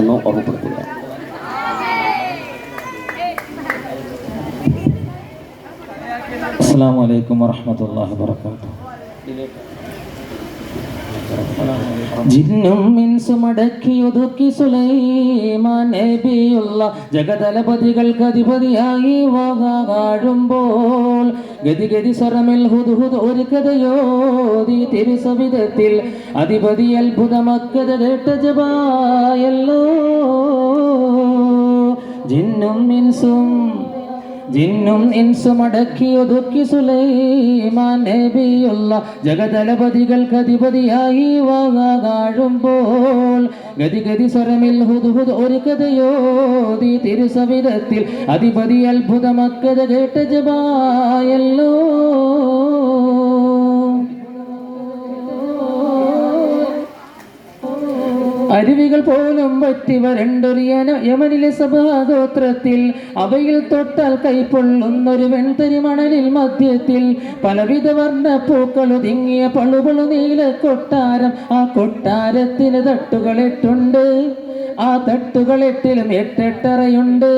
എന്നോ ഓർമ്മപ്പെടുത്തുക. അസ്സലാമു അലൈക്കും വറഹ്മത്തുള്ളാഹി വബറകാതുഹു. ജിന്നും ഇൻസും അടക്കിയൊതുക്കി സുലൈമാൻ നബിയുള്ള ജഗതലപതികൾക്ക് അധിപതിയായി വാഴുമ്പോൾ ഗതിഗതി സ്വരമിൽ ഹുദ്ഹുദ് ഒരു കഥയോതി തിരുസവിധത്തിൽ അധിപതി അത്ഭുതമക്കഥ കേട്ട ജബായല്ലോ. ജിന്നും ഇൻസും അടക്കിയൊതുക്കി സുലൈമാൻ നബിയുള്ള ജഗതലപതികൾക്ക് അധിപതിയായി വാഴുമ്പോൾ ഗതിഗതി സ്വരമിൽ ഹുദ്ഹുദ് ഒരു കഥയോതി തിരുസവിധത്തിൽ അധിപതി അത്ഭുതമക്കഥ കേട്ട ജബായല്ലോ. അരുവികൾ പോലും പറ്റി വരണ്ടൊരു യമനിലെ സഭാഗോത്രത്തിൽ അവയിൽ തൊട്ടാൽ കൈപ്പൊള്ളുന്നൊരു വെൺതരി മണലിൽ മധ്യത്തിൽ പലവിധ വർണ്ണ പൂക്കളൊതുങ്ങിയ പളുപളു നീല കൊട്ടാരം. ആ കൊട്ടാരത്തിന് തട്ടുകളെട്ടുണ്ട്. ആ തട്ടുകളെട്ടിലും എട്ടെട്ടറയുണ്ട്.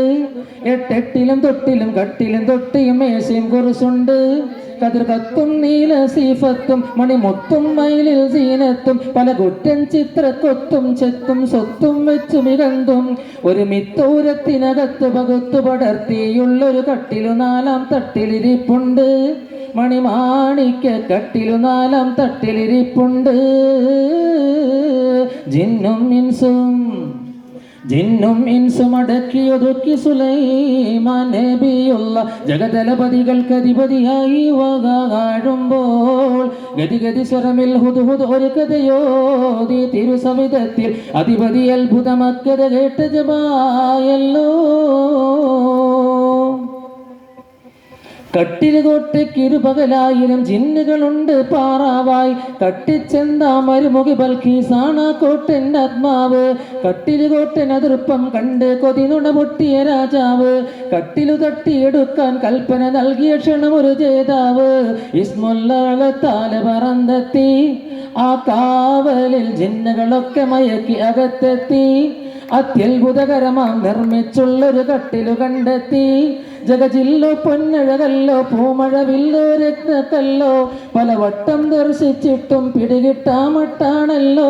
എട്ടെട്ടിലും തൊട്ടിലും കട്ടിലും തൊട്ടിയും മേശയും കുറിസുണ്ട്. കതിർ കത്തും നീല സീഫത്തും മണിമുത്തും മയിലിൽ സീനത്തും പല കുറ്റൻ ചിത്രക്കൊത്തും ചെത്തും സ്വത്തും വെച്ചു മികന്തും ഒരു മിത്തൂരത്തിനകത്ത് പകുത്തു പടർത്തിയുള്ളൊരു കട്ടിലു നാലാം തട്ടിലിരിപ്പുണ്ട്. മണിമാണിക്ക കട്ടിലു നാലാം തട്ടിലിരിപ്പുണ്ട്. ജിന്നും ഇൻസും അടക്കിയൊതുക്കി സുലൈമാൻ നബിയുള്ള ജഗതലപതികൾക്ക് അധിപതിയായി വാഴുമ്പോൾ ഗതിഗതി സ്വരമിൽ ഹുദ്ഹുദ് ഒരു കഥയോതി തിരുസവിധത്തിൽ അധിപതി അത്ഭുതമക്കഥ കേട്ട ജബായല്ലോ. കട്ടില് കോട്ടയ്ക്കിരുപകലായിരം ജിന്നുകളുണ്ട് പാറാവായി. കട്ടിച്ചെന്താ മരുമുഖി ബൽക്കീസാണ കോട്ടൻ്റെ ആത്മാവ്. കട്ടില് കോട്ടൻ അതിർപ്പം കണ്ട് കൊതിനുണ പൊട്ടിയ രാജാവ്. കട്ടിലു തട്ടിയെടുക്കാൻ കൽപ്പന നൽകിയ ക്ഷണം ഒരു ജേതാവ്. ഇസ്മുല്ലാളത്താല പറന്നെത്തി. ആ കാവലിൽ ജിന്നുകളൊക്കെ മയക്കി അകത്തെത്തി. അത്യത്ഭുതകരമാം നിർമ്മിച്ചുള്ളൊരു കട്ടിലു കണ്ടെത്തി. ജഗജില്ലോ പൊന്നഴകല്ലോ പൂമഴവില്ലോ രത്നക്കല്ലോ പലവട്ടം ദർശിച്ചിട്ടും പിടികിട്ടാമട്ടാണല്ലോ.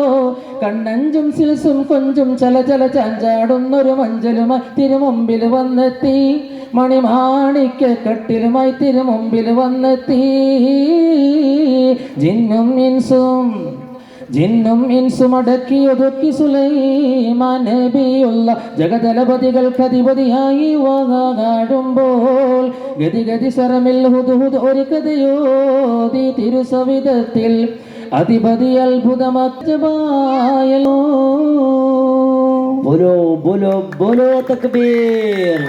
കണ്ണഞ്ചും സിൽസും കൊഞ്ചും ചലചല ചാഞ്ചാടുന്നൊരു മഞ്ചലുമായി തിരുമുമ്പിൽ വന്നെത്തി. മണിമാണിക്ക കട്ടിലുമായി തിരുമുമ്പിൽ വന്നെത്തി. ജിന്നും ഇൻസും അടക്കിയൊതുക്കി സുലൈമാൻ നബിയുള്ള ജഗതലപതികൾക്ക് അധിപതിയായി വാഴുമ്പോൾ ഗതിഗതി സ്വരമിൽ ഹുദ്ഹുദ് ഒരു കഥയോതി തിരുസവിധത്തിൽ അധിപതി അത്ഭുതമക്കഥ. ബോലോ ബോലോ ബോലോ തക്ബീർ.